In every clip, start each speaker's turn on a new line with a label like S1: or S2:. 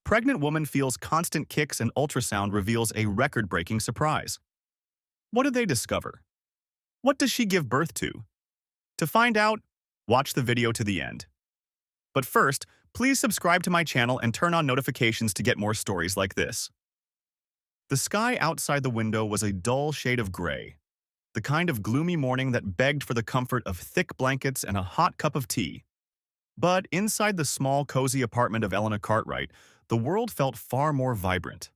S1: Pregnant woman feels constant kicks and ultrasound reveals a record-breaking surprise. What did they discover? What does she give birth to? To find out, watch the video to the end. But first, please subscribe to my channel and turn on notifications to get more stories like this. The sky outside the window was a dull shade of gray, the kind of gloomy morning that begged for the comfort of thick blankets and a hot cup of tea. But inside the small, cozy apartment of Elena Cartwright, the world felt far more vibrant.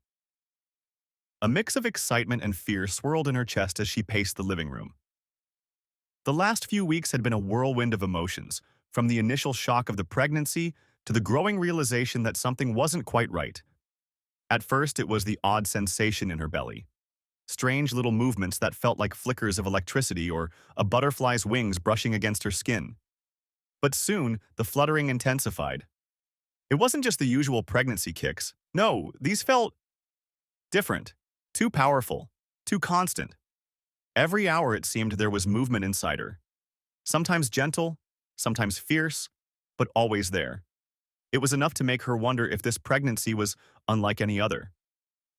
S1: A mix of excitement and fear swirled in her chest as she paced the living room. The last few weeks had been a whirlwind of emotions, from the initial shock of the pregnancy to the growing realization that something wasn't quite right. At first, it was the odd sensation in her belly, strange little movements that felt like flickers of electricity or a butterfly's wings brushing against her skin. But soon, the fluttering intensified. It wasn't just the usual pregnancy kicks. No, these felt different, too powerful, too constant. Every hour it seemed there was movement inside her. Sometimes gentle, sometimes fierce, but always there. It was enough to make her wonder if this pregnancy was unlike any other.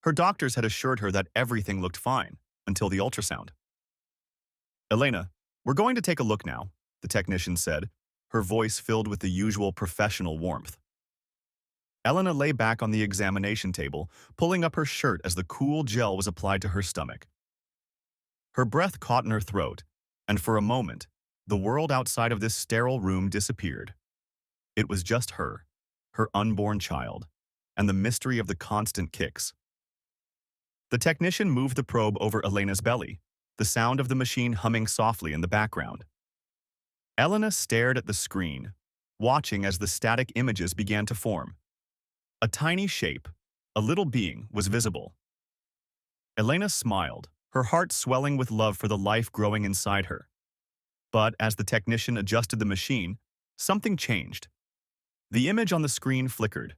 S1: Her doctors had assured her that everything looked fine, until the ultrasound. "Elena, we're going to take a look now," the technician said, her voice filled with the usual professional warmth. Elena lay back on the examination table, pulling up her shirt as the cool gel was applied to her stomach. Her breath caught in her throat, and for a moment, the world outside of this sterile room disappeared. It was just her unborn child, and the mystery of the constant kicks. The technician moved the probe over Elena's belly, the sound of the machine humming softly in the background. Elena stared at the screen, watching as the static images began to form. A tiny shape, a little being, was visible. Elena smiled, her heart swelling with love for the life growing inside her. But as the technician adjusted the machine, something changed. The image on the screen flickered.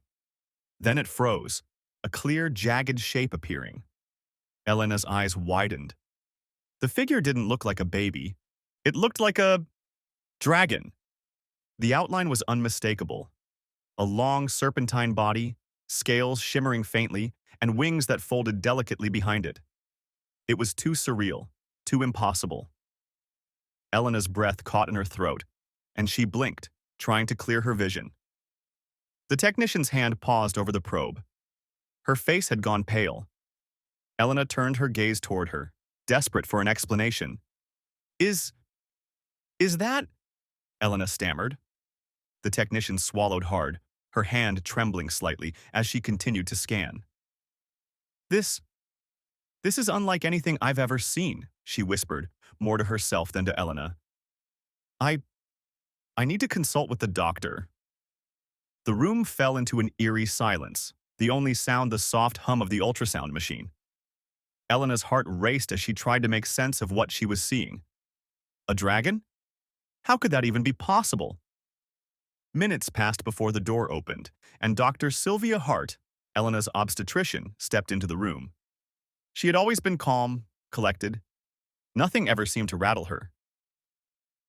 S1: Then it froze, a clear, jagged shape appearing. Elena's eyes widened. The figure didn't look like a baby. It looked like a dragon. The outline was unmistakable. A long, serpentine body, scales shimmering faintly, and wings that folded delicately behind it. It was too surreal, too impossible. Elena's breath caught in her throat, and she blinked, trying to clear her vision. The technician's hand paused over the probe. Her face had gone pale. Elena turned her gaze toward her, desperate for an explanation. Is that? Elena stammered. The technician swallowed hard, her hand trembling slightly as she continued to scan. This is unlike anything I've ever seen," she whispered, more to herself than to Elena. I need to consult with the doctor." The room fell into an eerie silence, the only sound the soft hum of the ultrasound machine. Elena's heart raced as she tried to make sense of what she was seeing. A dragon? How could that even be possible? Minutes passed before the door opened, and Dr. Sylvia Hart, Elena's obstetrician, stepped into the room. She had always been calm, collected. Nothing ever seemed to rattle her.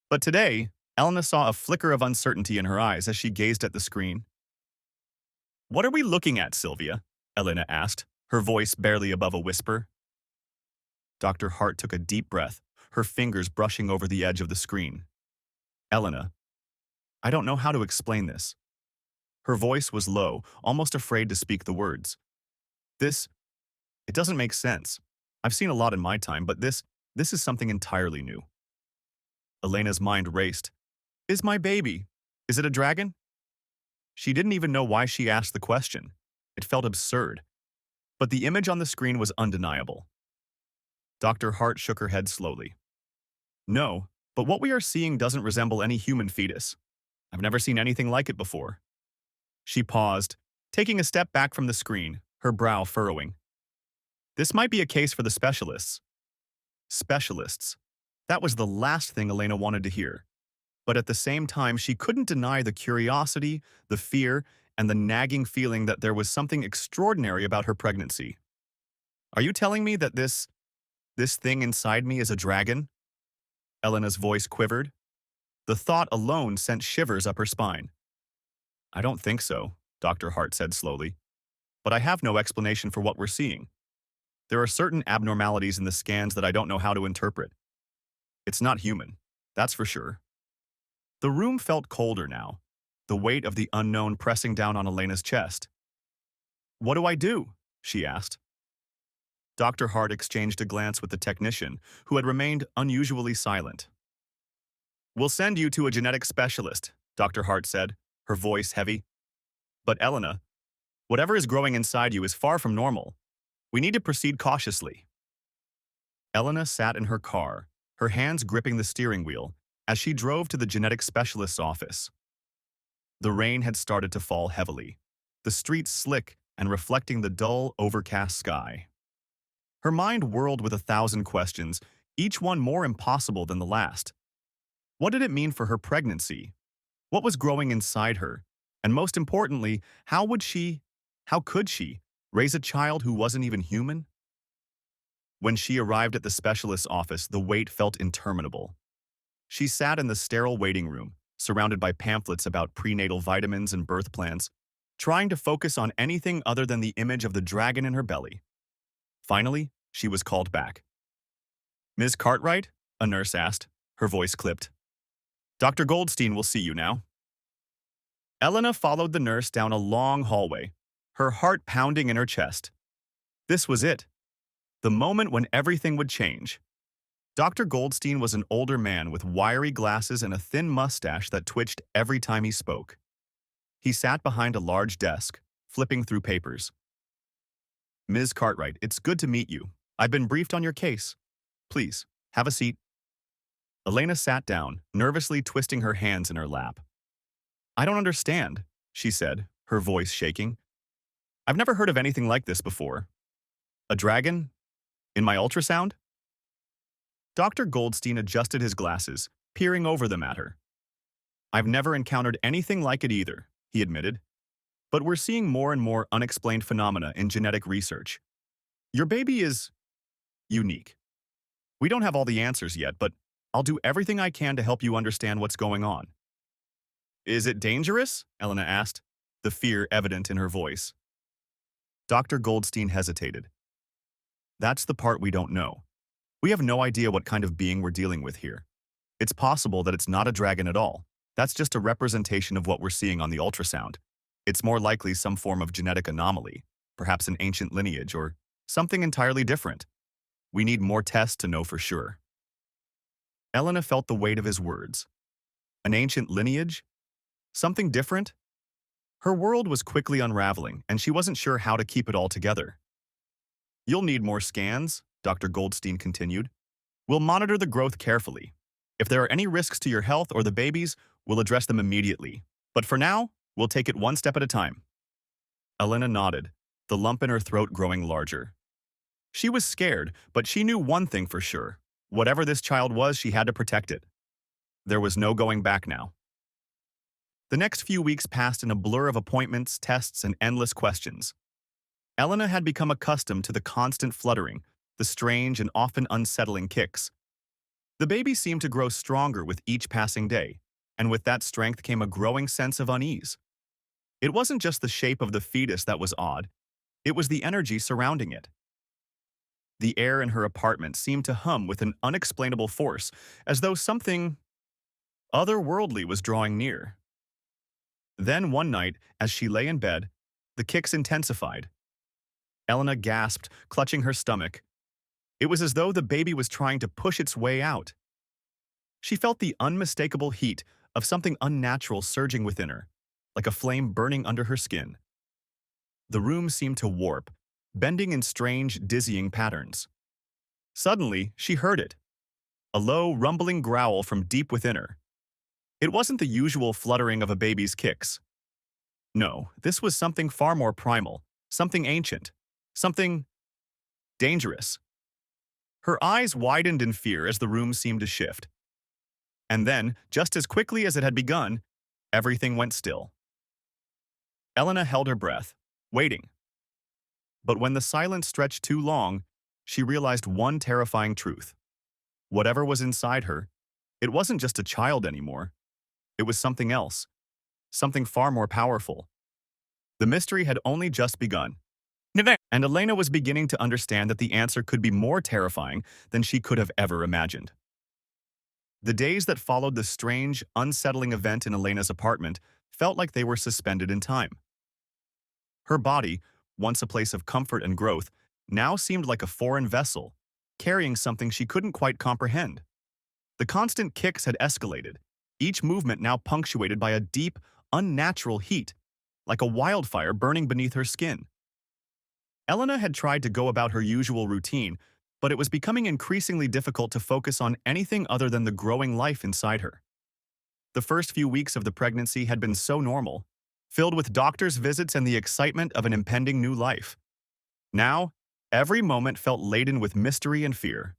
S1: But today, Elena saw a flicker of uncertainty in her eyes as she gazed at the screen. "What are we looking at, Sylvia?" Elena asked, her voice barely above a whisper. Dr. Hart took a deep breath, her fingers brushing over the edge of the screen. "Elena, I don't know how to explain this." Her voice was low, almost afraid to speak the words. It doesn't make sense. I've seen a lot in my time, but this is something entirely new." Elena's mind raced. "Is my baby? Is it a dragon?" She didn't even know why she asked the question. It felt absurd. But the image on the screen was undeniable. Dr. Hart shook her head slowly. "No, but what we are seeing doesn't resemble any human fetus. I've never seen anything like it before." She paused, taking a step back from the screen, her brow furrowing. "This might be a case for the specialists." Specialists. That was the last thing Elena wanted to hear. But at the same time, she couldn't deny the curiosity, the fear, and the nagging feeling that there was something extraordinary about her pregnancy. "Are you telling me that this thing inside me is a dragon?" Elena's voice quivered. The thought alone sent shivers up her spine. "I don't think so," Dr. Hart said slowly. but I have no explanation for what we're seeing. There are certain abnormalities in the scans that I don't know how to interpret. It's not human, that's for sure. The room felt colder now, the weight of the unknown pressing down on Elena's chest. "What do I do?" she asked. Dr. Hart exchanged a glance with the technician, who had remained unusually silent. "We'll send you to a genetic specialist," Dr. Hart said, her voice heavy. "But Elena, whatever is growing inside you is far from normal. We need to proceed cautiously." Elena sat in her car, her hands gripping the steering wheel, as she drove to the genetic specialist's office. The rain had started to fall heavily, the streets slick and reflecting the dull, overcast sky. Her mind whirled with 1,000 questions, each one more impossible than the last. What did it mean for her pregnancy? What was growing inside her? And most importantly, how could she, raise a child who wasn't even human? When she arrived at the specialist's office, the wait felt interminable. She sat in the sterile waiting room, surrounded by pamphlets about prenatal vitamins and birth plans, trying to focus on anything other than the image of the dragon in her belly. Finally, she was called back. "Ms. Cartwright?" a nurse asked, her voice clipped. "Dr. Goldstein will see you now." Elena followed the nurse down a long hallway, her heart pounding in her chest. This was it, the moment when everything would change. Dr. Goldstein was an older man with wiry glasses and a thin mustache that twitched every time he spoke. He sat behind a large desk, flipping through papers. "Ms. Cartwright, it's good to meet you. I've been briefed on your case. Please, have a seat." Elena sat down, nervously twisting her hands in her lap. "I don't understand," she said, her voice shaking. "I've never heard of anything like this before. A dragon? In my ultrasound?" Dr. Goldstein adjusted his glasses, peering over them at her. "I've never encountered anything like it either," he admitted. "But we're seeing more and more unexplained phenomena in genetic research. Your baby is unique. We don't have all the answers yet, but I'll do everything I can to help you understand what's going on." "Is it dangerous?" Elena asked, the fear evident in her voice. Dr. Goldstein hesitated. "That's the part we don't know. We have no idea what kind of being we're dealing with here. It's possible that it's not a dragon at all. That's just a representation of what we're seeing on the ultrasound. It's more likely some form of genetic anomaly, perhaps an ancient lineage or something entirely different. We need more tests to know for sure." Elena felt the weight of his words. An ancient lineage? Something different? Her world was quickly unraveling, and she wasn't sure how to keep it all together. "You'll need more scans," Dr. Goldstein continued. "We'll monitor the growth carefully. If there are any risks to your health or the baby's, we'll address them immediately. But for now, we'll take it one step at a time." Elena nodded, the lump in her throat growing larger. She was scared, but she knew one thing for sure. Whatever this child was, she had to protect it. There was no going back now. The next few weeks passed in a blur of appointments, tests, and endless questions. Elena had become accustomed to the constant fluttering, the strange and often unsettling kicks. The baby seemed to grow stronger with each passing day, and with that strength came a growing sense of unease. It wasn't just the shape of the fetus that was odd, it was the energy surrounding it. The air in her apartment seemed to hum with an unexplainable force, as though something otherworldly was drawing near. Then one night, as she lay in bed, the kicks intensified. Elena gasped, clutching her stomach. It was as though the baby was trying to push its way out. She felt the unmistakable heat of something unnatural surging within her, like a flame burning under her skin. The room seemed to warp, bending in strange, dizzying patterns. Suddenly, she heard it. A low, rumbling growl from deep within her. It wasn't the usual fluttering of a baby's kicks. No, this was something far more primal, something ancient, something dangerous. Her eyes widened in fear as the room seemed to shift. And then, just as quickly as it had begun, everything went still. Elena held her breath, waiting. But when the silence stretched too long, she realized one terrifying truth. Whatever was inside her, it wasn't just a child anymore. It was something else, something far more powerful. The mystery had only just begun, And Elena was beginning to understand that the answer could be more terrifying than she could have ever imagined. The days that followed the strange, unsettling event in Elena's apartment felt like they were suspended in time. Her body, once a place of comfort and growth, now seemed like a foreign vessel, carrying something she couldn't quite comprehend. The constant kicks had escalated, each movement now punctuated by a deep, unnatural heat, like a wildfire burning beneath her skin. Elena had tried to go about her usual routine, but it was becoming increasingly difficult to focus on anything other than the growing life inside her. The first few weeks of the pregnancy had been so normal, filled with doctor's visits and the excitement of an impending new life. Now, every moment felt laden with mystery and fear.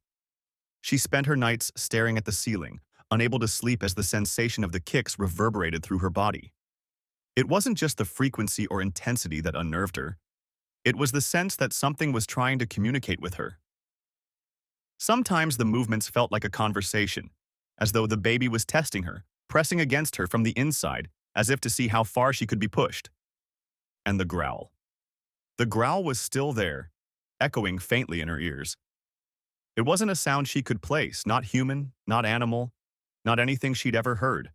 S1: She spent her nights staring at the ceiling, unable to sleep as the sensation of the kicks reverberated through her body. It wasn't just the frequency or intensity that unnerved her. It was the sense that something was trying to communicate with her. Sometimes the movements felt like a conversation, as though the baby was testing her, pressing against her from the inside, as if to see how far she could be pushed. And the growl. The growl was still there, echoing faintly in her ears. It wasn't a sound she could place, not human, not animal, not anything she'd ever heard.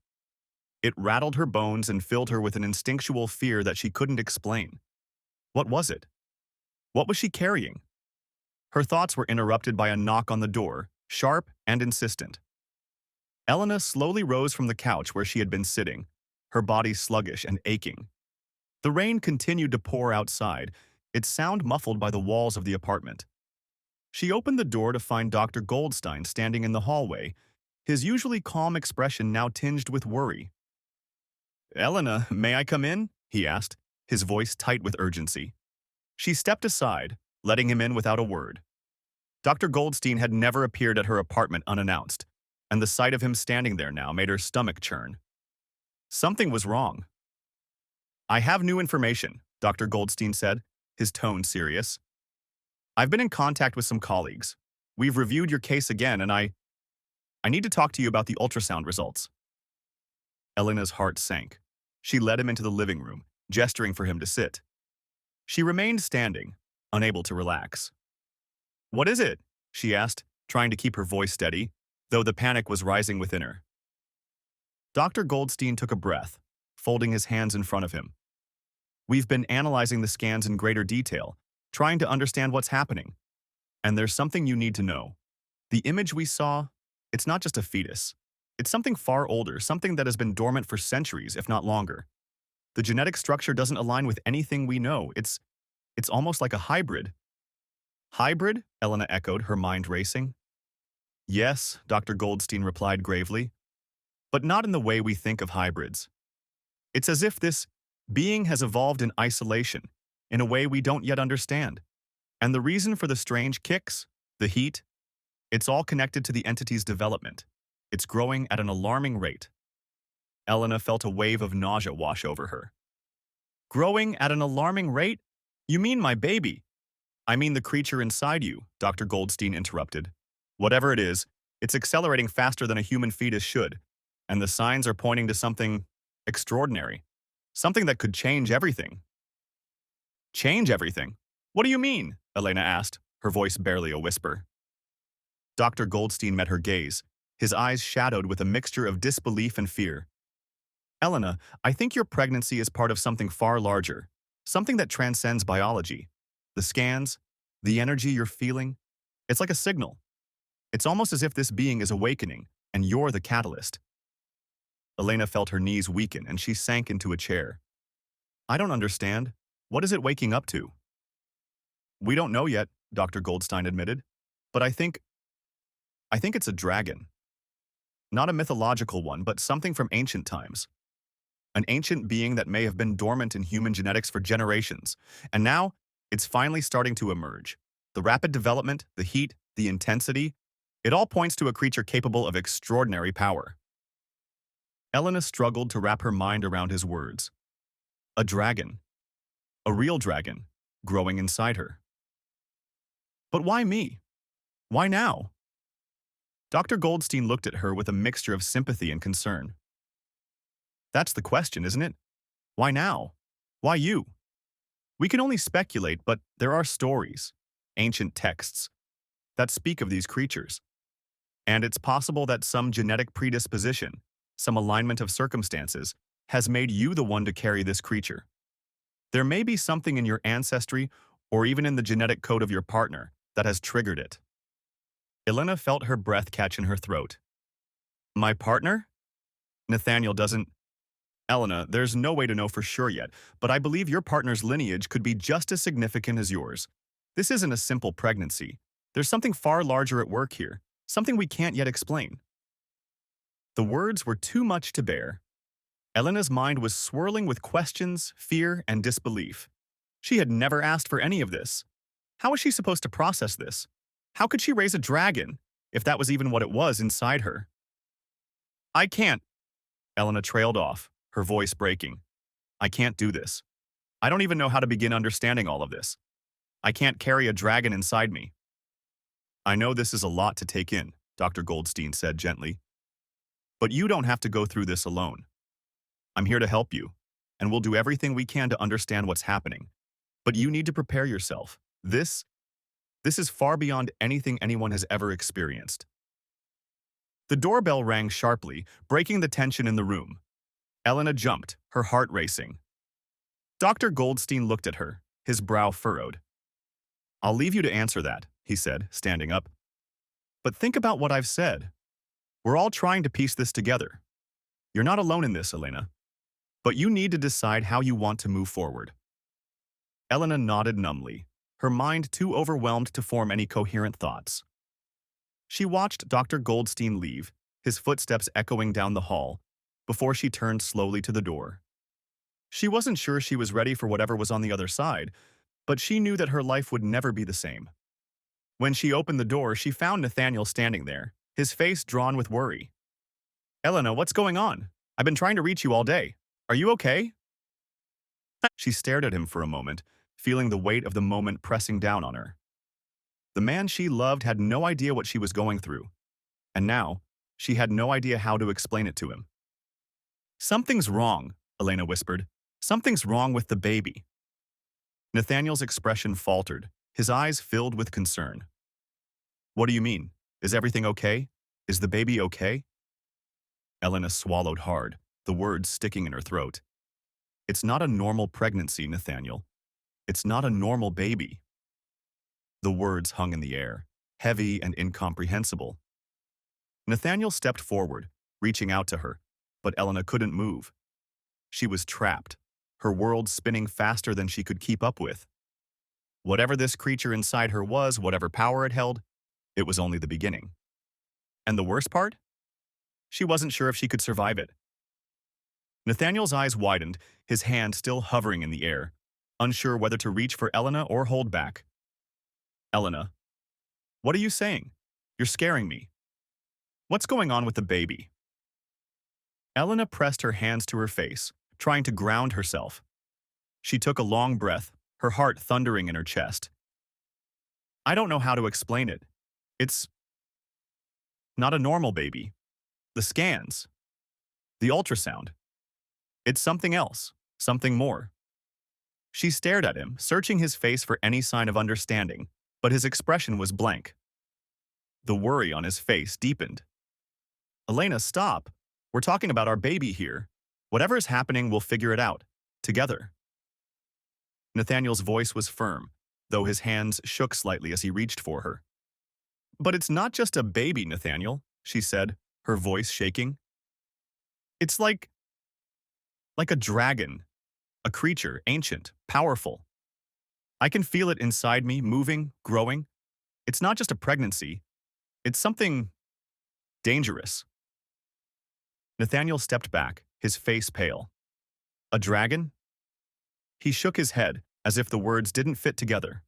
S1: It rattled her bones and filled her with an instinctual fear that she couldn't explain. What was it? What was she carrying? Her thoughts were interrupted by a knock on the door, sharp and insistent. Elena slowly rose from the couch where she had been sitting, her body sluggish and aching. The rain continued to pour outside, its sound muffled by the walls of the apartment. She opened the door to find Dr. Goldstein standing in the hallway, his usually calm expression now tinged with worry. "Elena, may I come in?" he asked, his voice tight with urgency. She stepped aside, letting him in without a word. Dr. Goldstein had never appeared at her apartment unannounced, and the sight of him standing there now made her stomach churn. Something was wrong. "I have new information," Dr. Goldstein said, his tone serious. "I've been in contact with some colleagues. We've reviewed your case again, and I need to talk to you about the ultrasound results." Elena's heart sank. She led him into the living room, gesturing for him to sit. She remained standing, unable to relax. "What is it?" she asked, trying to keep her voice steady, though the panic was rising within her. Dr. Goldstein took a breath, folding his hands in front of him. "We've been analyzing the scans in greater detail, trying to understand what's happening. And there's something you need to know. The image we saw, it's not just a fetus. It's something far older, something that has been dormant for centuries, if not longer. The genetic structure doesn't align with anything we know. It's almost like a hybrid." "Hybrid?" Elena echoed, her mind racing. "Yes," Dr. Goldstein replied gravely, "but not in the way we think of hybrids. It's as if this being has evolved in isolation, in a way we don't yet understand. And the reason for the strange kicks, the heat, it's all connected to the entity's development. It's growing at an alarming rate." Elena felt a wave of nausea wash over her. "Growing at an alarming rate? You mean my baby?" "I mean the creature inside you," Dr. Goldstein interrupted. "Whatever it is, it's accelerating faster than a human fetus should, and the signs are pointing to something extraordinary, something that could change everything." "Change everything? What do you mean?" Elena asked, her voice barely a whisper. Dr. Goldstein met her gaze, his eyes shadowed with a mixture of disbelief and fear. "Elena, I think your pregnancy is part of something far larger, something that transcends biology. The scans, the energy you're feeling, it's like a signal. It's almost as if this being is awakening, and you're the catalyst." Elena felt her knees weaken and she sank into a chair. "I don't understand. What is it waking up to?" "We don't know yet," Dr. Goldstein admitted, "but I think it's a dragon. Not a mythological one, but something from ancient times. An ancient being that may have been dormant in human genetics for generations, and now it's finally starting to emerge. The rapid development, the heat, the intensity, it all points to a creature capable of extraordinary power." Elena struggled to wrap her mind around his words. A dragon. A real dragon, growing inside her. "But why me? Why now?" Dr. Goldstein looked at her with a mixture of sympathy and concern. "That's the question, isn't it? Why now? Why you? We can only speculate, but there are stories, ancient texts, that speak of these creatures. And it's possible that some genetic predisposition, some alignment of circumstances, has made you the one to carry this creature. There may be something in your ancestry or even in the genetic code of your partner that has triggered it. Elena felt her breath catch in her throat. My partner? Nathaniel doesn't. Elena, there's no way to know for sure yet, but I believe your partner's lineage could be just as significant as yours. This isn't a simple pregnancy. There's something far larger at work here, something we can't yet explain. The words were too much to bear. Elena's mind was swirling with questions, fear, and disbelief. She had never asked for any of this. How was she supposed to process this? How could she raise a dragon, if that was even what it was inside her? I can't. Elena trailed off, her voice breaking. I can't do this. I don't even know how to begin understanding all of this. I can't carry a dragon inside me. I know this is a lot to take in, Dr. Goldstein said gently. But you don't have to go through this alone. I'm here to help you, and we'll do everything we can to understand what's happening. But you need to prepare yourself. This is far beyond anything anyone has ever experienced. The doorbell rang sharply, breaking the tension in the room. Elena jumped, her heart racing. Dr. Goldstein looked at her, his brow furrowed. I'll leave you to answer that, he said, standing up. But think about what I've said. We're all trying to piece this together. You're not alone in this, Elena. But you need to decide how you want to move forward. Elena nodded numbly, her mind too overwhelmed to form any coherent thoughts. She watched Dr. Goldstein leave, his footsteps echoing down the hall, before she turned slowly to the door. She wasn't sure she was ready for whatever was on the other side, but she knew that her life would never be the same. When she opened the door, she found Nathaniel standing there, his face drawn with worry. Elena, what's going on? I've been trying to reach you all day. Are you okay? She stared at him for a moment, feeling the weight of the moment pressing down on her. The man she loved had no idea what she was going through, and now she had no idea how to explain it to him. Something's wrong, Elena whispered. Something's wrong with the baby. Nathaniel's expression faltered, his eyes filled with concern. What do you mean? Is everything okay? Is the baby okay? Elena swallowed hard, the words sticking in her throat. It's not a normal pregnancy, Nathaniel. It's not a normal baby. The words hung in the air, heavy and incomprehensible. Nathaniel stepped forward, reaching out to her, but Elena couldn't move. She was trapped, her world spinning faster than she could keep up with. Whatever this creature inside her was, whatever power it held, it was only the beginning. And the worst part? She wasn't sure if she could survive it. Nathaniel's eyes widened, his hand still hovering in the air, unsure whether to reach for Elena or hold back. Elena, what are you saying? You're scaring me. What's going on with the baby? Elena pressed her hands to her face, trying to ground herself. She took a long breath, her heart thundering in her chest. I don't know how to explain it. It's not a normal baby. The scans, the ultrasound. It's something else, something more. She stared at him, searching his face for any sign of understanding, but his expression was blank. The worry on his face deepened. Elena, stop. We're talking about our baby here. Whatever is happening, we'll figure it out. Together. Nathaniel's voice was firm, though his hands shook slightly as he reached for her. But it's not just a baby, Nathaniel, she said, her voice shaking. It's like a dragon, a creature, ancient, powerful. I can feel it inside me, moving, growing. It's not just a pregnancy. It's something dangerous. Nathaniel stepped back, his face pale. A dragon? He shook his head, as if the words didn't fit together.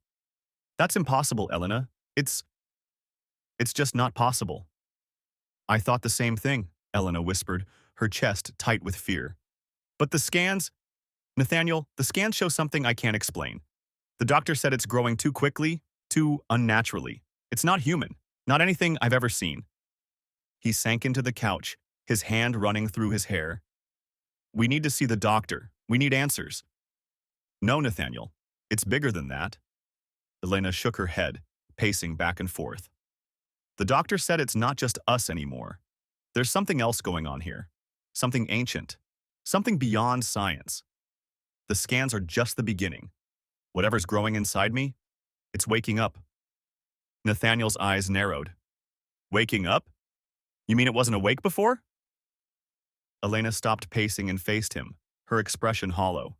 S1: That's impossible, Elena. It's just not possible. I thought the same thing, Elena whispered, her chest tight with fear. But the scans, Nathaniel, the scans show something I can't explain. The doctor said it's growing too quickly, too unnaturally. It's not human, not anything I've ever seen. He sank into the couch, his hand running through his hair. We need to see the doctor. We need answers. No, Nathaniel. It's bigger than that. Elena shook her head, pacing back and forth. The doctor said it's not just us anymore. There's something else going on here. Something ancient. Something beyond science. The scans are just the beginning. Whatever's growing inside me, it's waking up. Nathaniel's eyes narrowed. Waking up? You mean it wasn't awake before? Elena stopped pacing and faced him, her expression hollow.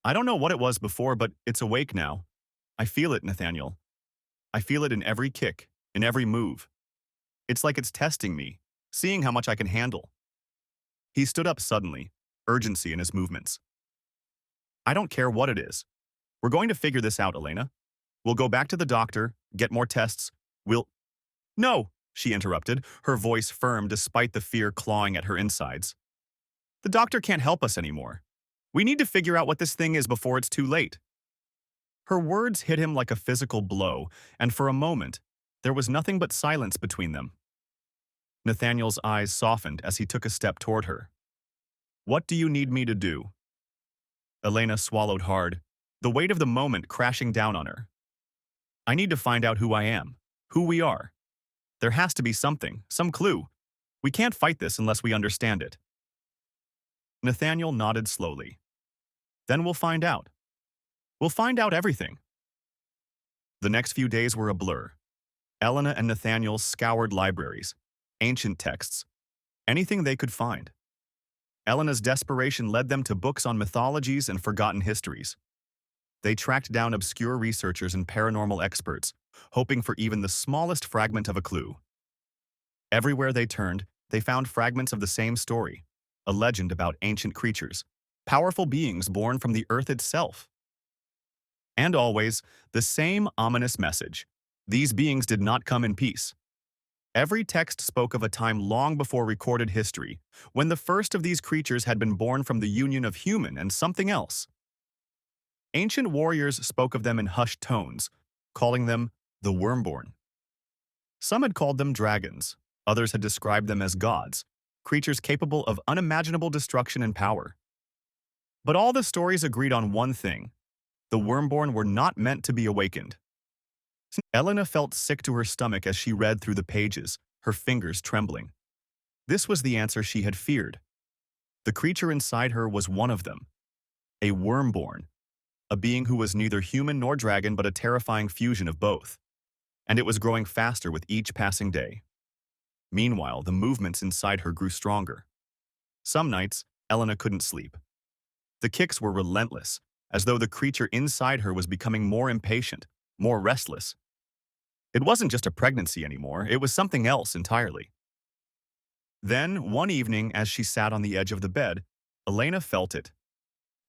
S1: I don't know what it was before, but it's awake now. I feel it, Nathaniel. I feel it in every kick, in every move. It's like it's testing me, seeing how much I can handle. He stood up suddenly, urgency in his movements. I don't care what it is. We're going to figure this out, Elena. We'll go back to the doctor, get more tests. No, she interrupted, her voice firm despite the fear clawing at her insides. The doctor can't help us anymore. We need to figure out what this thing is before it's too late. Her words hit him like a physical blow, and for a moment, there was nothing but silence between them. Nathaniel's eyes softened as he took a step toward her. What do you need me to do? Elena swallowed hard, the weight of the moment crashing down on her. I need to find out who I am, who we are. There has to be something, some clue. We can't fight this unless we understand it. Nathaniel nodded slowly. Then we'll find out. We'll find out everything. The next few days were a blur. Elena and Nathaniel scoured libraries, ancient texts, anything they could find. Elena's desperation led them to books on mythologies and forgotten histories. They tracked down obscure researchers and paranormal experts, hoping for even the smallest fragment of a clue. Everywhere they turned, they found fragments of the same story, a legend about ancient creatures, powerful beings born from the earth itself. And always, the same ominous message. These beings did not come in peace. Every text spoke of a time long before recorded history, when the first of these creatures had been born from the union of human and something else. Ancient warriors spoke of them in hushed tones, calling them the Wormborn. Some had called them dragons, others had described them as gods, creatures capable of unimaginable destruction and power. But all the stories agreed on one thing: the Wormborn were not meant to be awakened. Elena felt sick to her stomach as she read through the pages, her fingers trembling. This was the answer she had feared. The creature inside her was one of them, a Wormborn, a being who was neither human nor dragon but a terrifying fusion of both. And it was growing faster with each passing day. Meanwhile, the movements inside her grew stronger. Some nights, Elena couldn't sleep. The kicks were relentless, as though the creature inside her was becoming more impatient, more restless. It wasn't just a pregnancy anymore, it was something else entirely. Then, one evening, as she sat on the edge of the bed, Elena felt it.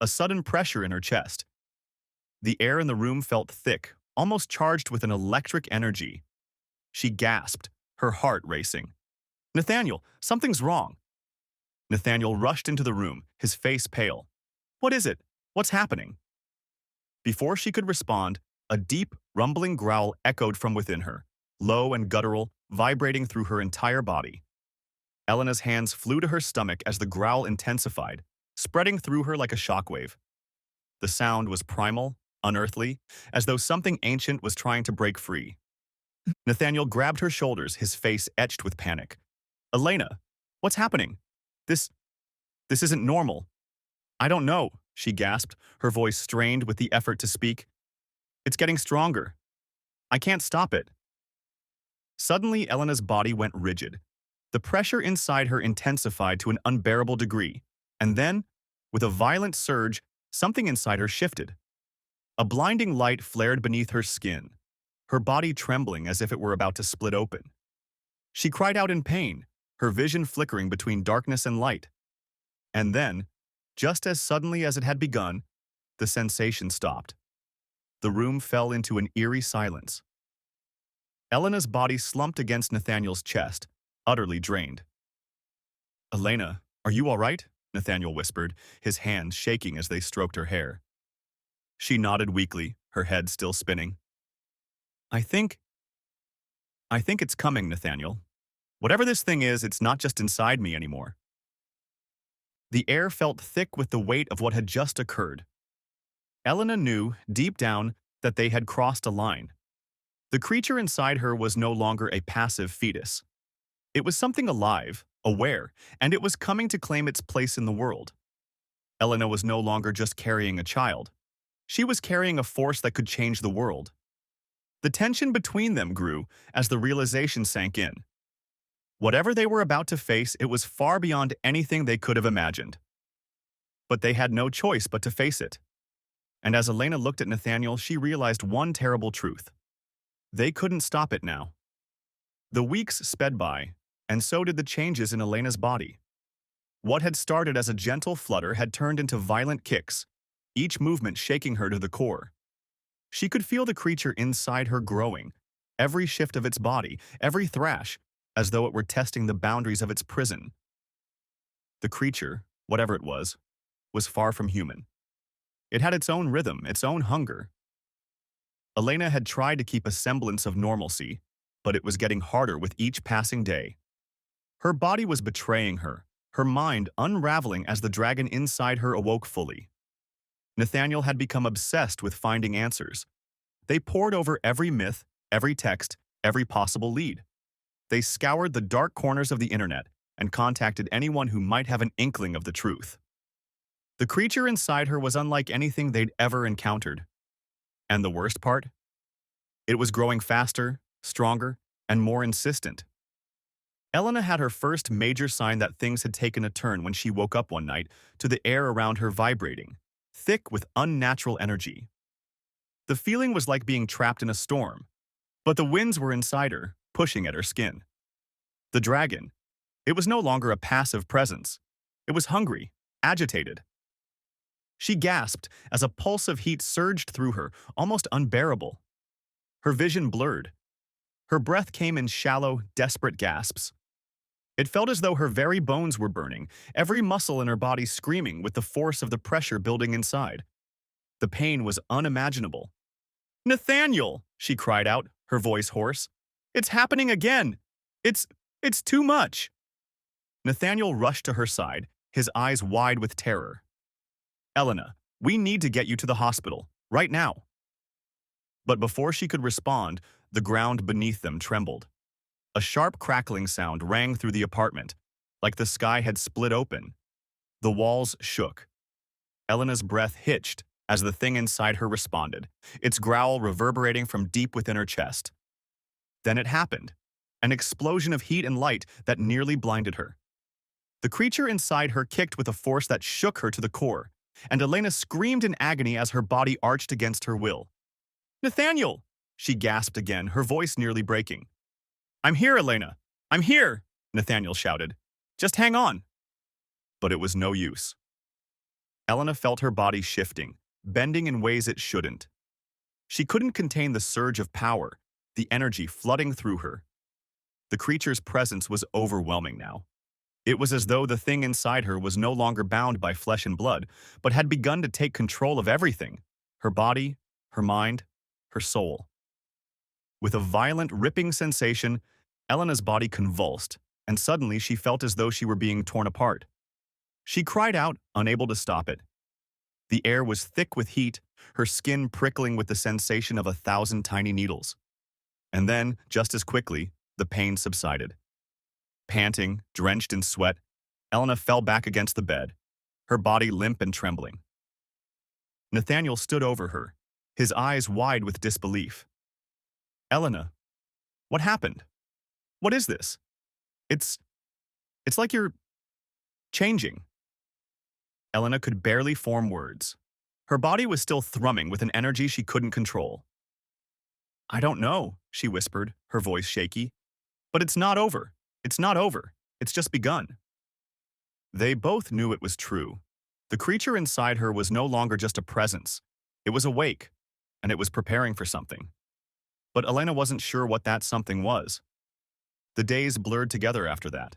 S1: A sudden pressure in her chest. The air in the room felt thick, almost charged with an electric energy. She gasped, her heart racing. Nathaniel, something's wrong. Nathaniel rushed into the room, his face pale. What is it? What's happening? Before she could respond, a deep, rumbling growl echoed from within her, low and guttural, vibrating through her entire body. Elena's hands flew to her stomach as the growl intensified, spreading through her like a shockwave. The sound was primal, unearthly, as though something ancient was trying to break free. Nathaniel grabbed her shoulders, his face etched with panic. Elena, what's happening? This isn't normal. I don't know, she gasped, her voice strained with the effort to speak. It's getting stronger. I can't stop it. Suddenly, Elena's body went rigid. The pressure inside her intensified to an unbearable degree, and then, with a violent surge, something inside her shifted. A blinding light flared beneath her skin, her body trembling as if it were about to split open. She cried out in pain, her vision flickering between darkness and light. And then, just as suddenly as it had begun, the sensation stopped. The room fell into an eerie silence. Elena's body slumped against Nathaniel's chest, utterly drained. Elena, are you all right? Nathaniel whispered, his hands shaking as they stroked her hair. She nodded weakly, her head still spinning. I think it's coming, Nathaniel. Whatever this thing is, it's not just inside me anymore. The air felt thick with the weight of what had just occurred. Elena knew, deep down, that they had crossed a line. The creature inside her was no longer a passive fetus. It was something alive, aware, and it was coming to claim its place in the world. Elena was no longer just carrying a child. She was carrying a force that could change the world. The tension between them grew as the realization sank in. Whatever they were about to face, it was far beyond anything they could have imagined. But they had no choice but to face it. And as Elena looked at Nathaniel, she realized one terrible truth. They couldn't stop it now. The weeks sped by, and so did the changes in Elena's body. What had started as a gentle flutter had turned into violent kicks, each movement shaking her to the core. She could feel the creature inside her growing, every shift of its body, every thrash, as though it were testing the boundaries of its prison. The creature, whatever it was far from human. It had its own rhythm, its own hunger. Elena had tried to keep a semblance of normalcy, but it was getting harder with each passing day. Her body was betraying her mind unraveling as the dragon inside her awoke fully. Nathaniel had become obsessed with finding answers. They pored over every myth, every text, every possible lead. They scoured the dark corners of the internet and contacted anyone who might have an inkling of the truth. The creature inside her was unlike anything they'd ever encountered. And the worst part? It was growing faster, stronger, and more insistent. Elena had her first major sign that things had taken a turn when she woke up one night to the air around her vibrating, thick with unnatural energy. The feeling was like being trapped in a storm, but the winds were inside her, pushing at her skin. The dragon. It was no longer a passive presence. It was hungry, agitated. She gasped as a pulse of heat surged through her, almost unbearable. Her vision blurred. Her breath came in shallow, desperate gasps. It felt as though her very bones were burning, every muscle in her body screaming with the force of the pressure building inside. The pain was unimaginable. "Nathaniel!" she cried out, her voice hoarse. "It's happening again! It's too much!" Nathaniel rushed to her side, his eyes wide with terror. "Elena, we need to get you to the hospital, right now." But before she could respond, the ground beneath them trembled. A sharp crackling sound rang through the apartment, like the sky had split open. The walls shook. Elena's breath hitched as the thing inside her responded, its growl reverberating from deep within her chest. Then it happened, an explosion of heat and light that nearly blinded her. The creature inside her kicked with a force that shook her to the core, and Elena screamed in agony as her body arched against her will. "Nathaniel!" she gasped again, her voice nearly breaking. "I'm here, Elena! I'm here!" Nathaniel shouted. "Just hang on!" But it was no use. Elena felt her body shifting, bending in ways it shouldn't. She couldn't contain the surge of power, the energy flooding through her. The creature's presence was overwhelming now. It was as though the thing inside her was no longer bound by flesh and blood, but had begun to take control of everything: her body, her mind, her soul. With a violent, ripping sensation, Elena's body convulsed, and suddenly she felt as though she were being torn apart. She cried out, unable to stop it. The air was thick with heat, her skin prickling with the sensation of 1,000 tiny needles. And then, just as quickly, the pain subsided. Panting, drenched in sweat, Elena fell back against the bed, her body limp and trembling. Nathaniel stood over her, his eyes wide with disbelief. "Elena, what happened? What is this? It's like you're changing." Elena could barely form words. Her body was still thrumming with an energy she couldn't control. "I don't know," she whispered, her voice shaky. "But it's not over. It's not over. It's just begun." They both knew it was true. The creature inside her was no longer just a presence. It was awake, and it was preparing for something. But Elena wasn't sure what that something was. The days blurred together after that.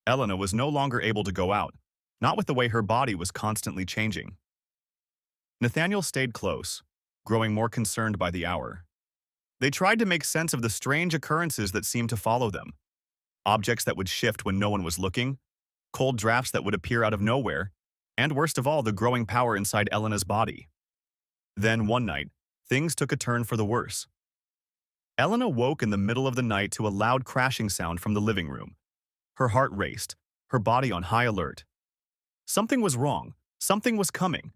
S1: Elena was no longer able to go out, not with the way her body was constantly changing. Nathaniel stayed close, growing more concerned by the hour. They tried to make sense of the strange occurrences that seemed to follow them. Objects that would shift when no one was looking, cold drafts that would appear out of nowhere, and worst of all, the growing power inside Elena's body. Then one night, things took a turn for the worse. Elena woke in the middle of the night to a loud crashing sound from the living room. Her heart raced, her body on high alert. Something was wrong. Something was coming.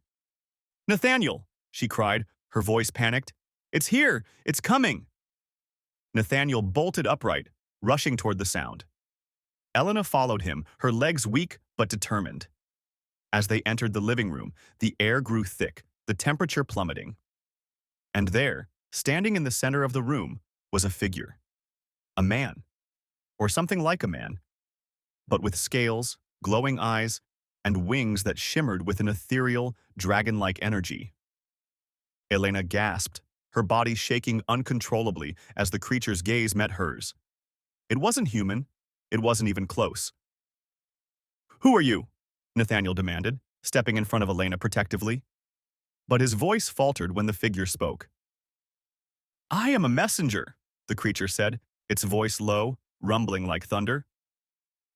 S1: "Nathaniel!" she cried, her voice panicked. "It's here! It's coming!" Nathaniel bolted upright, rushing toward the sound. Elena followed him, her legs weak but determined. As they entered the living room, the air grew thick, the temperature plummeting. And there, standing in the center of the room, was a figure. A man. Or something like a man. But with scales, glowing eyes, and wings that shimmered with an ethereal, dragon-like energy. Elena gasped, her body shaking uncontrollably as the creature's gaze met hers. It wasn't human. It wasn't even close. "Who are you?" Nathaniel demanded, stepping in front of Elena protectively. But his voice faltered when the figure spoke. "I am a messenger," the creature said, its voice low, rumbling like thunder.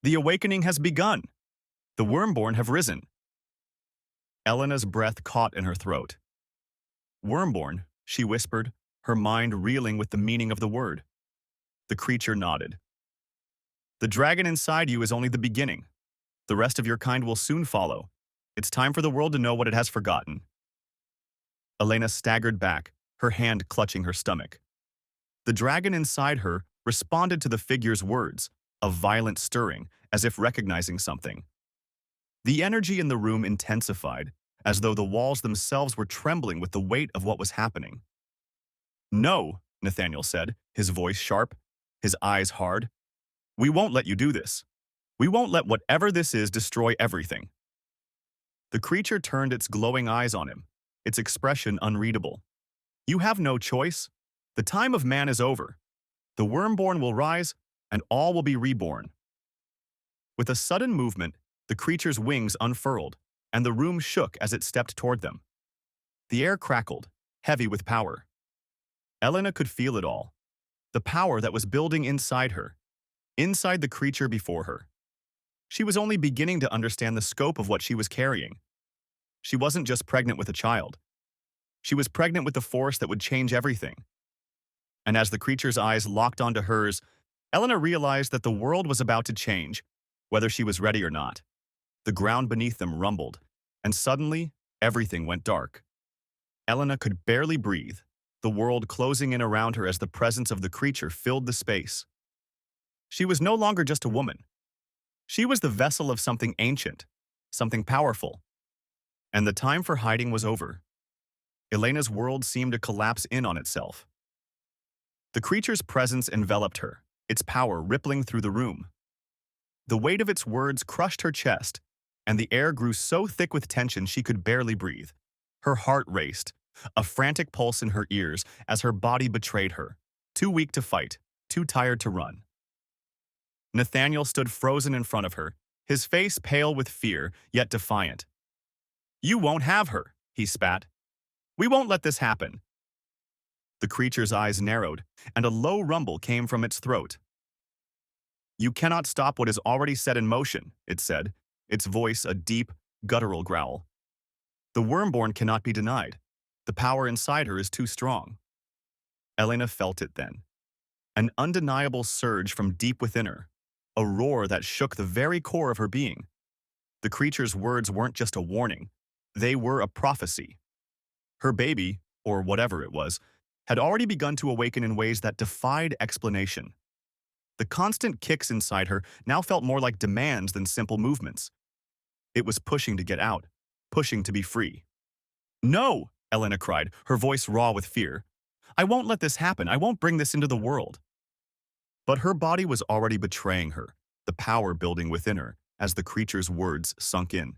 S1: "The awakening has begun. The Wormborn have risen." Elena's breath caught in her throat. "Wormborn," she whispered, her mind reeling with the meaning of the word. The creature nodded. "The dragon inside you is only the beginning. The rest of your kind will soon follow. It's time for the world to know what it has forgotten." Elena staggered back, her hand clutching her stomach. The dragon inside her responded to the figure's words, a violent stirring, as if recognizing something. The energy in the room intensified, as though the walls themselves were trembling with the weight of what was happening. "No," Nathaniel said, his voice sharp, his eyes hard. "We won't let you do this. We won't let whatever this is destroy everything." The creature turned its glowing eyes on him, its expression unreadable. "You have no choice. The time of man is over. The Wormborn will rise, and all will be reborn." With a sudden movement, the creature's wings unfurled, and the room shook as it stepped toward them. The air crackled, heavy with power. Elena could feel it all. The power that was building inside her, inside the creature before her. She was only beginning to understand the scope of what she was carrying. She wasn't just pregnant with a child. She was pregnant with the force that would change everything. And as the creature's eyes locked onto hers, Elena realized that the world was about to change, whether she was ready or not. The ground beneath them rumbled, and suddenly, everything went dark. Elena could barely breathe, the world closing in around her as the presence of the creature filled the space. She was no longer just a woman. She was the vessel of something ancient, something powerful. And the time for hiding was over. Elena's world seemed to collapse in on itself. The creature's presence enveloped her, its power rippling through the room. The weight of its words crushed her chest, and the air grew so thick with tension she could barely breathe. Her heart raced, a frantic pulse in her ears as her body betrayed her, too weak to fight, too tired to run. Nathaniel stood frozen in front of her, his face pale with fear, yet defiant. "You won't have her," he spat. "We won't let this happen." The creature's eyes narrowed, and a low rumble came from its throat. "You cannot stop what is already set in motion," it said, its voice a deep, guttural growl. "The Wormborn cannot be denied. The power inside her is too strong." Elena felt it then. An undeniable surge from deep within her, a roar that shook the very core of her being. The creature's words weren't just a warning. They were a prophecy. Her baby, or whatever it was, had already begun to awaken in ways that defied explanation. The constant kicks inside her now felt more like demands than simple movements. It was pushing to get out, pushing to be free. "No!" Elena cried, her voice raw with fear. "I won't let this happen. I won't bring this into the world." But her body was already betraying her, the power building within her as the creature's words sunk in.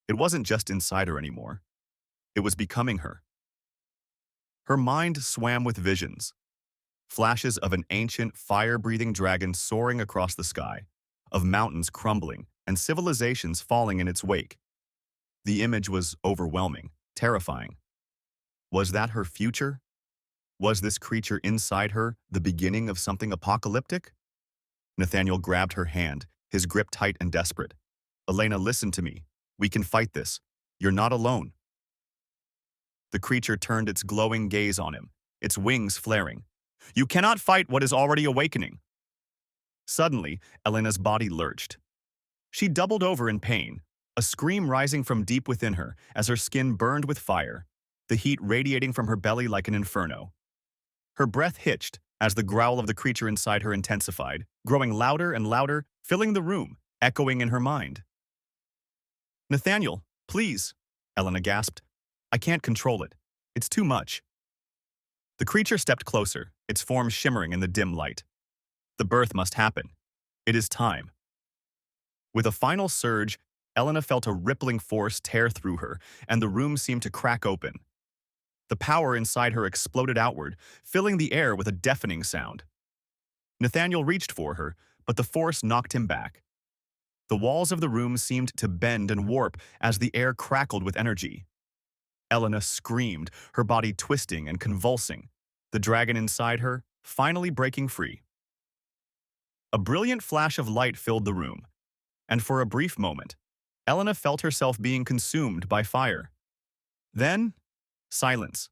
S1: It wasn't just inside her anymore. It was becoming her. Her mind swam with visions. Flashes of an ancient, fire-breathing dragon soaring across the sky, of mountains crumbling and civilizations falling in its wake. The image was overwhelming, terrifying. Was that her future? Was this creature inside her the beginning of something apocalyptic? Nathaniel grabbed her hand, his grip tight and desperate. "Elena, listen to me. We can fight this. You're not alone." The creature turned its glowing gaze on him, its wings flaring. "You cannot fight what is already awakening." Suddenly, Elena's body lurched. She doubled over in pain, a scream rising from deep within her as her skin burned with fire, the heat radiating from her belly like an inferno. Her breath hitched as the growl of the creature inside her intensified, growing louder and louder, filling the room, echoing in her mind. "Nathaniel, please," Elena gasped. "I can't control it. It's too much." The creature stepped closer, its form shimmering in the dim light. "The birth must happen. It is time." With a final surge, Elena felt a rippling force tear through her, and the room seemed to crack open. The power inside her exploded outward, filling the air with a deafening sound. Nathaniel reached for her, but the force knocked him back. The walls of the room seemed to bend and warp as the air crackled with energy. Elena screamed, her body twisting and convulsing, the dragon inside her finally breaking free. A brilliant flash of light filled the room, and for a brief moment, Elena felt herself being consumed by fire. Then, silence.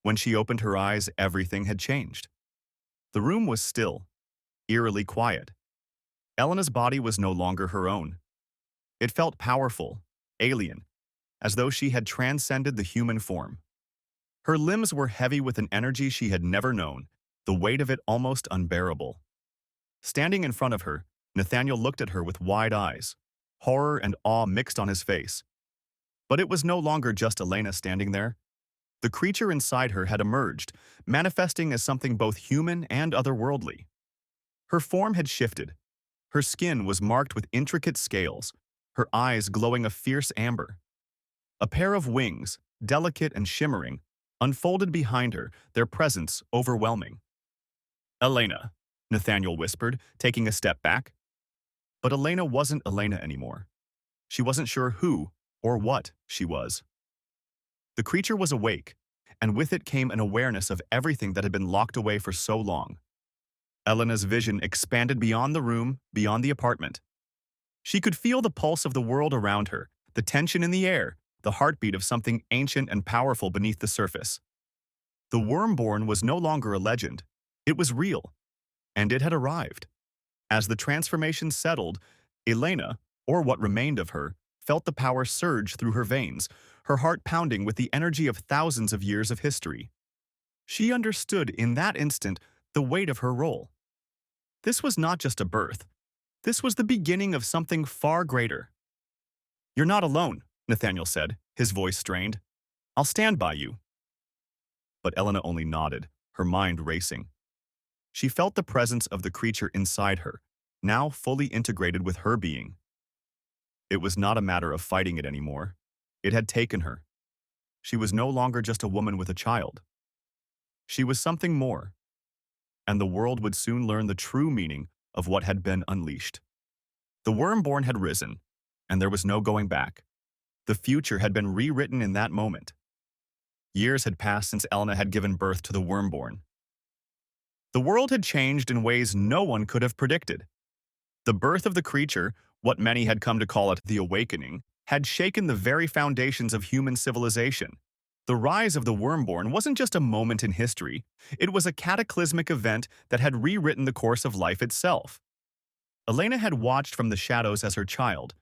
S1: When she opened her eyes, everything had changed. The room was still, eerily quiet. Elena's body was no longer her own. It felt powerful, alien, as though she had transcended the human form. Her limbs were heavy with an energy she had never known, the weight of it almost unbearable. Standing in front of her, Nathaniel looked at her with wide eyes, horror and awe mixed on his face. But it was no longer just Elena standing there. The creature inside her had emerged, manifesting as something both human and otherworldly. Her form had shifted. Her skin was marked with intricate scales, her eyes glowing a fierce amber. A pair of wings, delicate and shimmering, unfolded behind her, their presence overwhelming. "Elena," Nathaniel whispered, taking a step back. But Elena wasn't Elena anymore. She wasn't sure who or what she was. The creature was awake, and with it came an awareness of everything that had been locked away for so long. Elena's vision expanded beyond the room, beyond the apartment. She could feel the pulse of the world around her, the tension in the air, the heartbeat of something ancient and powerful beneath the surface. The Wormborn was no longer a legend. It was real, and it had arrived. As the transformation settled, Elena, or what remained of her, felt the power surge through her veins, her heart pounding with the energy of thousands of years of history. She understood in that instant the weight of her role. This was not just a birth. This was the beginning of something far greater. "You're not alone," Nathaniel said, his voice strained. "I'll stand by you." But Elena only nodded, her mind racing. She felt the presence of the creature inside her, now fully integrated with her being. It was not a matter of fighting it anymore. It had taken her. She was no longer just a woman with a child. She was something more, and the world would soon learn the true meaning of what had been unleashed. The Wormborn had risen, and there was no going back. The future had been rewritten in that moment. Years had passed since Elena had given birth to the Wormborn. The world had changed in ways no one could have predicted. The birth of the creature, what many had come to call it the awakening, had shaken the very foundations of human civilization. The rise of the Wormborn wasn't just a moment in history, it was a cataclysmic event that had rewritten the course of life itself. Elena had watched from the shadows as her child,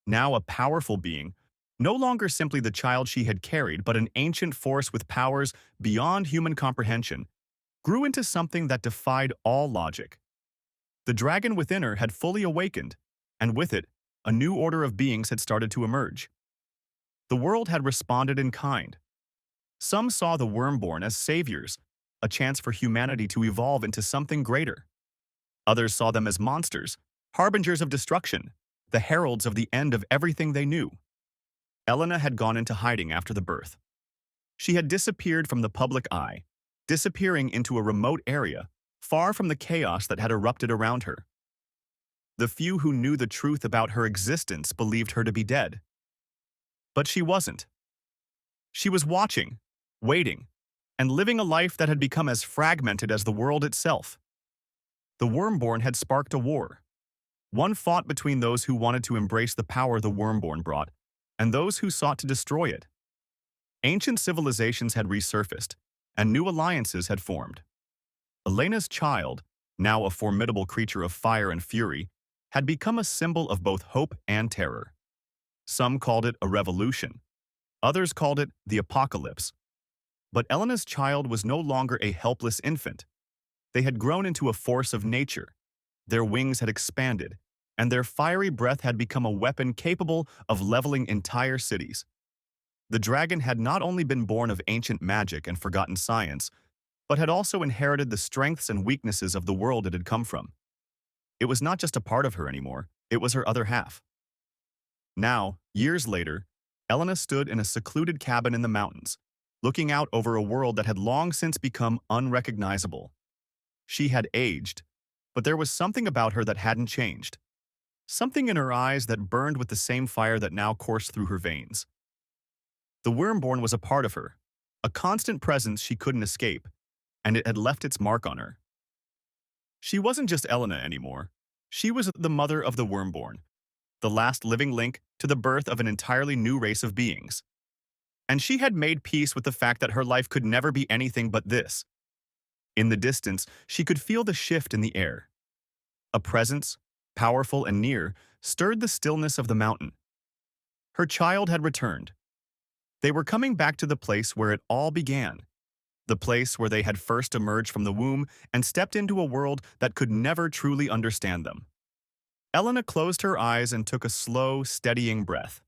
S1: now a powerful being, no longer simply the child she had carried, but an ancient force with powers beyond human comprehension, grew into something that defied all logic. The dragon within her had fully awakened, and with it, a new order of beings had started to emerge. The world had responded in kind. Some saw the Wormborn as saviors, a chance for humanity to evolve into something greater. Others saw them as monsters, harbingers of destruction, the heralds of the end of everything they knew. Elena had gone into hiding after the birth. She had disappeared from the public eye, disappearing into a remote area, far from the chaos that had erupted around her. The few who knew the truth about her existence believed her to be dead. But she wasn't. She was watching, waiting, and living a life that had become as fragmented as the world itself. The Wormborn had sparked a war. One fought between those who wanted to embrace the power the Wormborn brought, and those who sought to destroy it. Ancient civilizations had resurfaced, and new alliances had formed. Elena's child, now a formidable creature of fire and fury, had become a symbol of both hope and terror. Some called it a revolution. Others called it the apocalypse. But Elena's child was no longer a helpless infant. They had grown into a force of nature. Their wings had expanded, and their fiery breath had become a weapon capable of leveling entire cities. The dragon had not only been born of ancient magic and forgotten science, but had also inherited the strengths and weaknesses of the world it had come from. It was not just a part of her anymore, it was her other half. Now, years later, Elena stood in a secluded cabin in the mountains, looking out over a world that had long since become unrecognizable. She had aged, but there was something about her that hadn't changed. Something in her eyes that burned with the same fire that now coursed through her veins. The Wormborn was a part of her, a constant presence she couldn't escape, and it had left its mark on her. She wasn't just Elena anymore. She was the mother of the Wormborn, the last living link to the birth of an entirely new race of beings. And she had made peace with the fact that her life could never be anything but this. In the distance, she could feel the shift in the air. A presence, powerful and near, stirred the stillness of the mountain. Her child had returned. They were coming back to the place where it all began, the place where they had first emerged from the womb and stepped into a world that could never truly understand them. Elena closed her eyes and took a slow, steadying breath.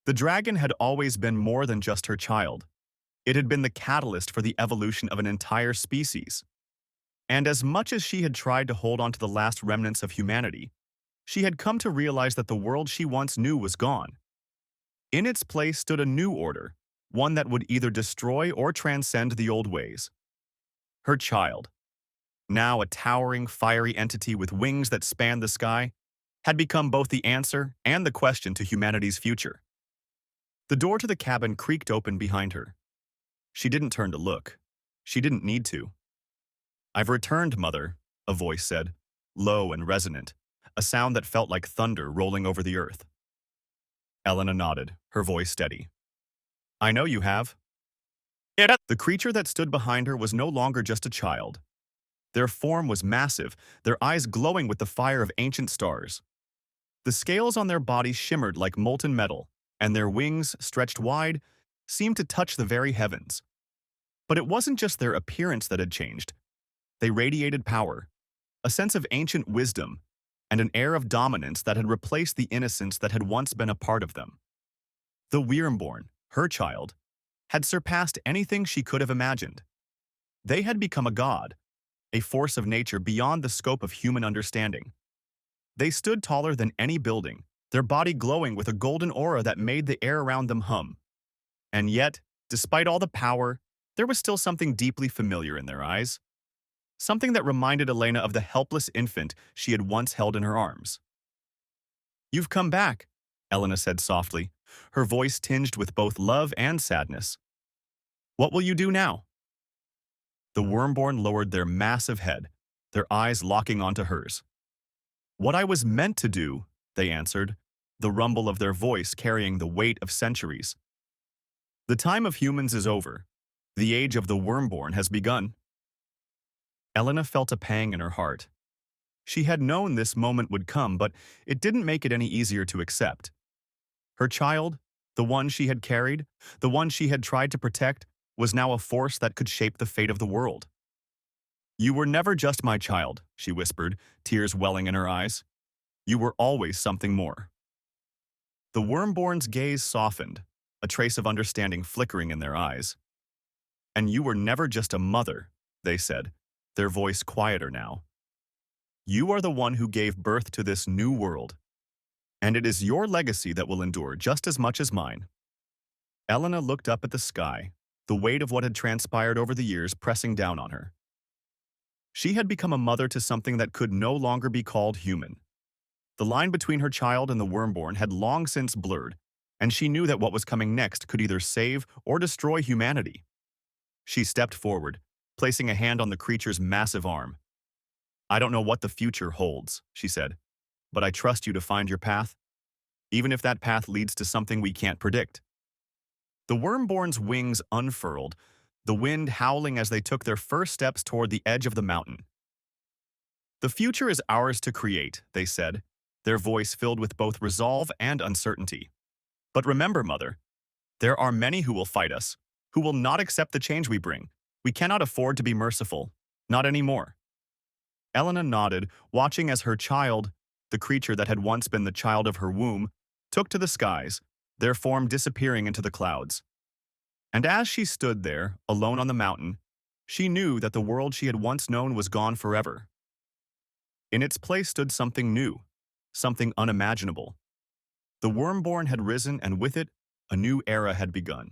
S1: The dragon had always been more than just her child. It had been the catalyst for the evolution of an entire species. And as much as she had tried to hold on to the last remnants of humanity, she had come to realize that the world she once knew was gone. In its place stood a new order, one that would either destroy or transcend the old ways. Her child, now a towering, fiery entity with wings that spanned the sky, had become both the answer and the question to humanity's future. The door to the cabin creaked open behind her. She didn't turn to look. She didn't need to. "I've returned, Mother," a voice said, low and resonant, a sound that felt like thunder rolling over the earth. Elena nodded, her voice steady. "I know you have." The creature that stood behind her was no longer just a child. Their form was massive, their eyes glowing with the fire of ancient stars. The scales on their bodies shimmered like molten metal, and their wings, stretched wide, seemed to touch the very heavens. But it wasn't just their appearance that had changed. They radiated power, a sense of ancient wisdom, and an air of dominance that had replaced the innocence that had once been a part of them. The Wyrmborn, her child, had surpassed anything she could have imagined. They had become a god, a force of nature beyond the scope of human understanding. They stood taller than any building, their body glowing with a golden aura that made the air around them hum. And yet, despite all the power, there was still something deeply familiar in their eyes. Something that reminded Elena of the helpless infant she had once held in her arms. "You've come back," Elena said softly, her voice tinged with both love and sadness. "What will you do now?" The Wormborn lowered their massive head, their eyes locking onto hers. "What I was meant to do," they answered, the rumble of their voice carrying the weight of centuries. "The time of humans is over. The age of the Wormborn has begun." Elena felt a pang in her heart. She had known this moment would come, but it didn't make it any easier to accept. Her child, the one she had carried, the one she had tried to protect, was now a force that could shape the fate of the world. "You were never just my child," she whispered, tears welling in her eyes. "You were always something more." The Wormborn's gaze softened, a trace of understanding flickering in their eyes. "And you were never just a mother," they said, their voice quieter now. "You are the one who gave birth to this new world, and it is your legacy that will endure just as much as mine." Elena looked up at the sky, the weight of what had transpired over the years pressing down on her. She had become a mother to something that could no longer be called human. The line between her child and the Wormborn had long since blurred, and she knew that what was coming next could either save or destroy humanity. She stepped forward, placing a hand on the creature's massive arm. "I don't know what the future holds," she said, "but I trust you to find your path, even if that path leads to something we can't predict." The wormborn's wings unfurled, the wind howling as they took their first steps toward the edge of the mountain. "The future is ours to create," they said, their voice filled with both resolve and uncertainty. "But remember, Mother, there are many who will fight us, who will not accept the change we bring. We cannot afford to be merciful. Not anymore." Elena nodded, watching as her child, the creature that had once been the child of her womb, took to the skies, their form disappearing into the clouds. And as she stood there, alone on the mountain, she knew that the world she had once known was gone forever. In its place stood something new, something unimaginable. The wormborn had risen, and with it, a new era had begun.